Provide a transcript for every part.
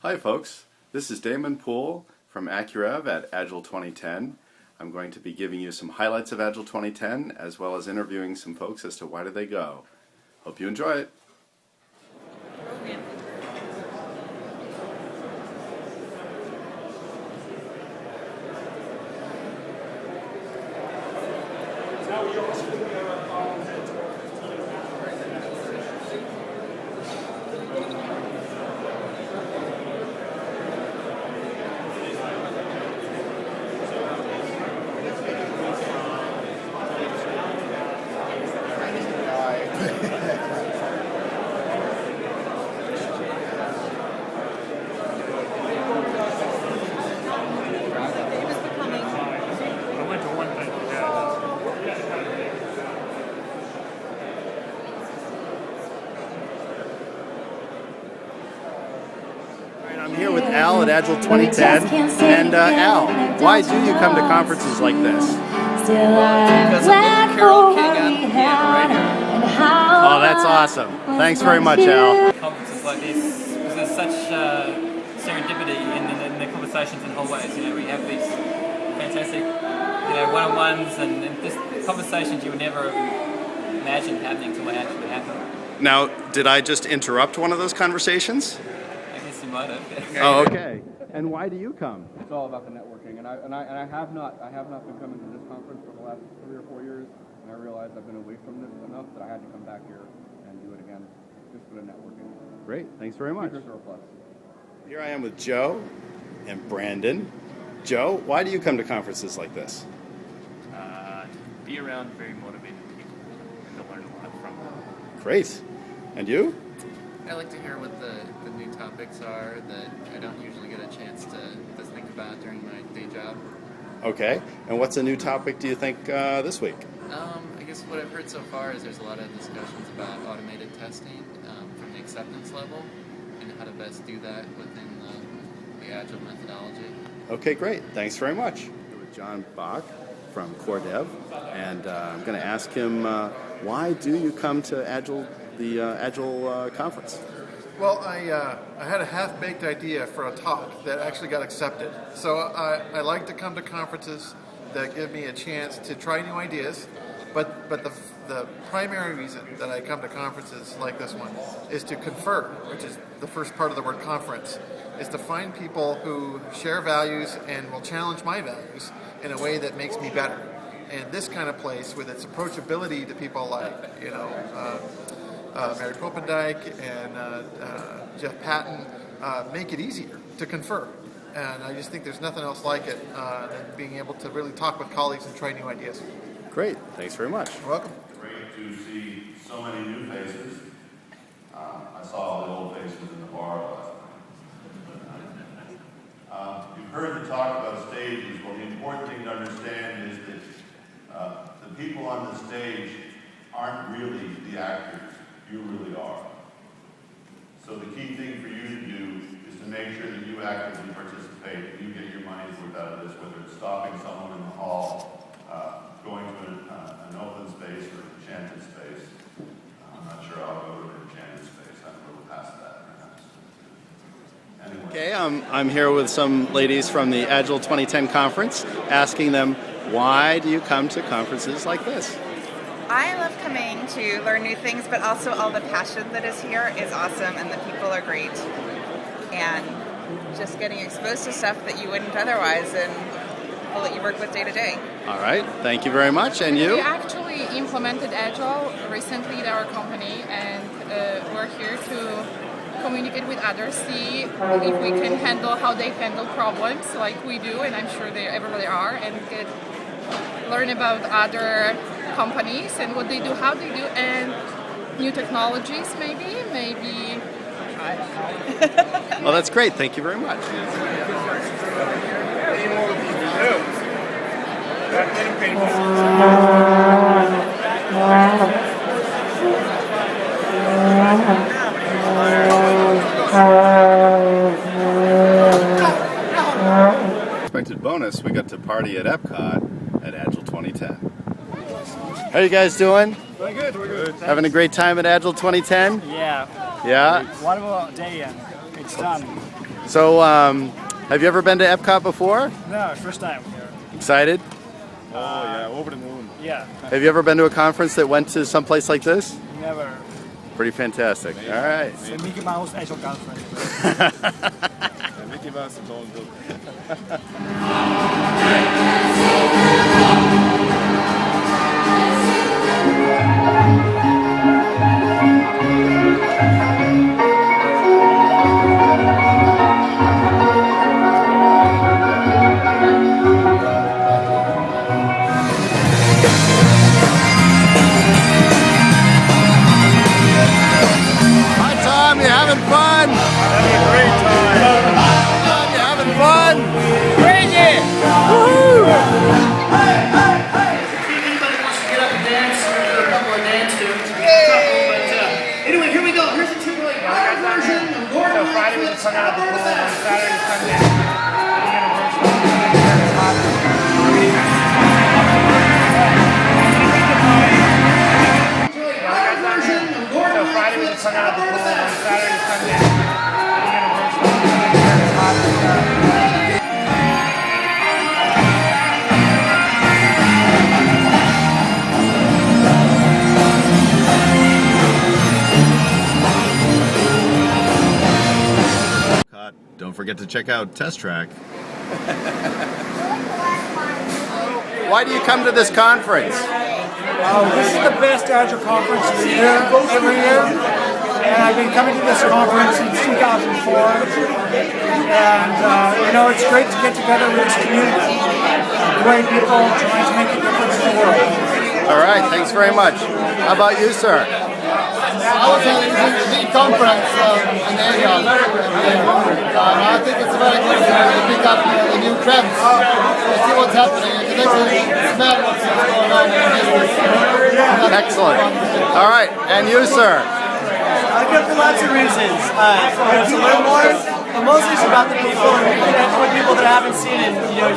Hi folks, this is Damon Poole from AccuRev at Agile 2010. I'm going to be giving you some highlights of Agile 2010 as well as interviewing some folks as to why did they go. Hope you enjoy it. I'm here with Al at Agile 2010, and Al, why do you come to conferences like this? Because of the Carol King on the piano right here. Oh, that's awesome. Thanks very much, Al. Conferences like this, because there's such serendipity in the conversations in hallways. You know, we have these fantastic, one-on-ones and just conversations you would never have imagined happening until they actually happen. Now, did I just interrupt one of those conversations? I guess you might have. Oh, okay. And why do you come? It's all about the networking, and I have not been coming to this conference for the last 3 or 4 years, and I realized I've been away from this enough that I had to come back here and do it again, just for the networking. Great, thanks very much. Speakers are a plus. Here I am with Joe and Brandon. Joe, why do you come to conferences like this? Be around very motivated people and to learn a lot from them. Great. And you? I like to hear what the new topics are that I don't usually get a chance to think about during my day job. Okay. And what's a new topic do you think this week? I guess what I've heard so far is there's a lot of discussions about automated testing from the acceptance level and how to best do that within the Agile methodology. Okay, great. Thanks very much. With John Bach from Core Dev, and I'm going to ask him why do you come to Agile, the Agile conference? Well, I had a half-baked idea for a talk that actually got accepted. So I like to come to conferences that give me a chance to try new ideas, but the primary reason that I come to conferences like this one is to confer, which is the first part of the word conference, is to find people who share values and will challenge my values in a way that makes me better. And this kind of place, with its approachability to people like, Mary Popendijk and Jeff Patton, make it easier to confer. And I just think there's nothing else like it than being able to really talk with colleagues and try new ideas. Great. Thanks very much. You're welcome. Great to see so many new faces. I saw all the old faces in the bar last night. You've heard the talk about stages. Well, the important thing to understand is that the people on the stage aren't really the actors. You really are. So the key thing for you to do is to make sure that you actively participate and you get your money's worth out of this, whether it's stopping someone in the hall, going to an open space or an enchanted space. I'm not sure I'll go to an enchanted space. I'm a little past that, perhaps. Anyway. Okay, I'm here with some ladies from the Agile 2010 conference, asking them, why do you come to conferences like this? I love coming to learn new things, but also all the passion that is here is awesome, and the people are great. And just getting exposed to stuff that you wouldn't otherwise, and people that you work with day to day. All right, thank you very much. And you? We actually implemented Agile recently at our company, and we're here to communicate with others, see if we can handle how they handle problems like we do, and I'm sure everybody are, and learn about other companies and what they do, how they do, and new technologies maybe. I don't know. Well, that's great. Thank you very much. Expected bonus, we got to party at Epcot at Agile 2010. How are you guys doing? Doing good, we're good. Having a great time at Agile 2010? Yeah. Yeah? Wonderful day and It's done. So, have you ever been to Epcot before? No, first time here. Excited? Oh yeah, over the moon. Yeah. Have you ever been to a conference that went to some place like this? Never. Pretty fantastic. All right. It's a Mickey Mouse Agile conference. Mickey Mouse is all good. Hi, Tom. You having fun? Having a great time. Tom, you having fun? Crazy! Woohoo! Anybody wants to get up and dance, we're gonna do a couple of dance tunes. Anyway, here we go. Here's a Timberlake version of Gordon. So Friday we just hung out at the pool, on Saturday and Sunday. So Friday we just hung out at the pool, on Saturday and Sunday. Don't forget to check out Test Track. Why do you come to this conference? This is the best Agile conference of the year, every year. And I've been coming to this conference since 2004. And, it's great to get together with this community. Great people trying to make a difference in the world. All right, thanks very much. How about you, sir? I was at the conference in Agile. I think it's very good to pick up the new trends and see what's happening and to actually smell what's going on in business. Excellent. All right, and you, sir? I come for lots of reasons. To learn more, but mostly it's about the people and connect with people that I haven't seen in years.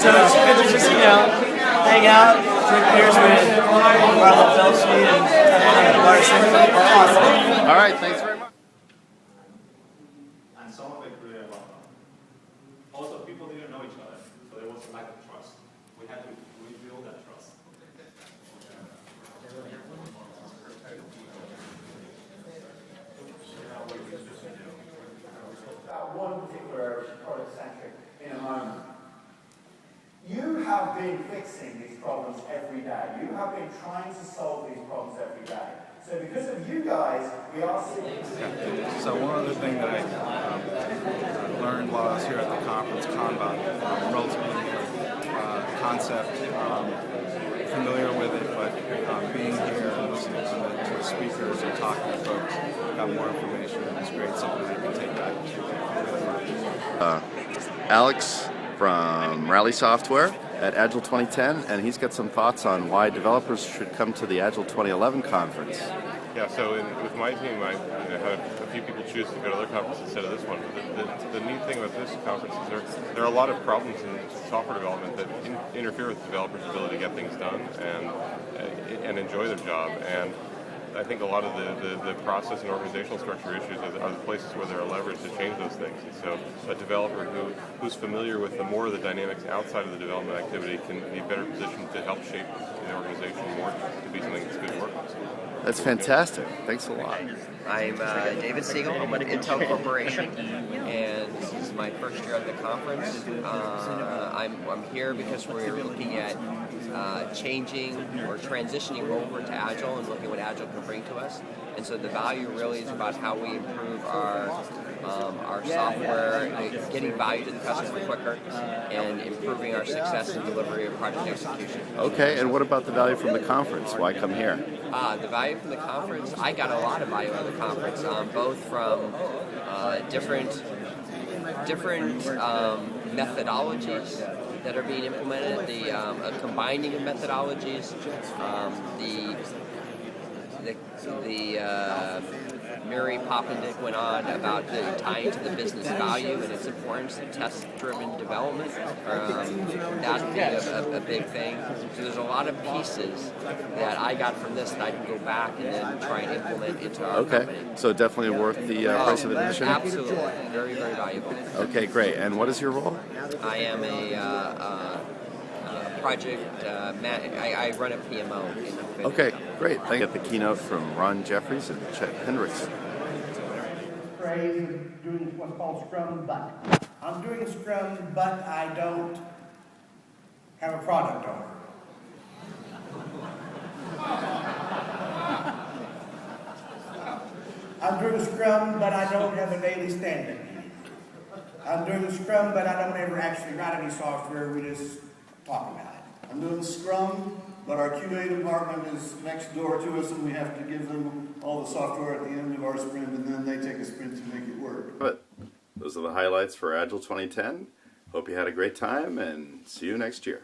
So it's good to just hang out, drink beers with Marlo Belshi and Larson. Awesome. All right, thanks very much. And some of it really about that. Also, people didn't know each other, so there was a lack of trust. We had to rebuild that trust. About one particular product-centric in a moment. You have been fixing these problems every day. You have been trying to solve these problems every day. So because of you guys, we are seeing... So one other thing that I learned while I was here at the conference, Kanban, relatively concept, familiar with it, but being here and listening to the speakers and talking to folks, got more information, and it's great, something that you can take back to. Alex from Rally Software at Agile 2010, and he's got some thoughts on why developers should come to the Agile 2011 conference. Yeah, so with my team, I had a few people choose to go to other conferences instead of this one. But the neat thing about this conference is there are a lot of problems in software development that interfere with developers' ability to get things done and enjoy their job. And I think a lot of the process and organizational structure issues are the places where there are levers to change those things. And so a developer who's familiar with more of the dynamics outside of the development activity can be better positioned to help shape the organization more to be something that's good to work with. That's fantastic. Thanks a lot. I'm David Siegel. I'm with Intel Corporation, and this is my first year at the conference. I'm here because we're looking at changing or transitioning over to Agile and looking at what Agile can bring to us. And so the value really is about how we improve our software, getting value to the customer quicker, and improving our success and delivery of project execution. Okay, and what about the value from the conference? Why come here? The value from the conference, I got a lot of value out of the conference, both from different methodologies that are being implemented, the combining of methodologies, the Mary Poppendieck went on about the tying to the business value and its importance to test-driven development. That being a big thing. So there's a lot of pieces that I got from this that I can go back and then try and implement into our company. So definitely worth the price of admission? Absolutely. Very, very valuable. Okay, great. And what is your role? I am a project, I run a PMO. Okay, great. Thank you. Get the keynote from Ron Jeffries and Chet Hendricks. Phrase of doing what's called Scrum, but I'm doing Scrum, but I don't have a product owner. I'm doing Scrum, but I don't have a daily standing meeting. I'm doing Scrum, but I don't ever actually write any software. We just talk about it. I'm doing Scrum, but our QA department is next door to us, and we have to give them all the software at the end of our sprint, and then they take a sprint to make it work. But those are the highlights for Agile 2010. Hope you had a great time, and see you next year.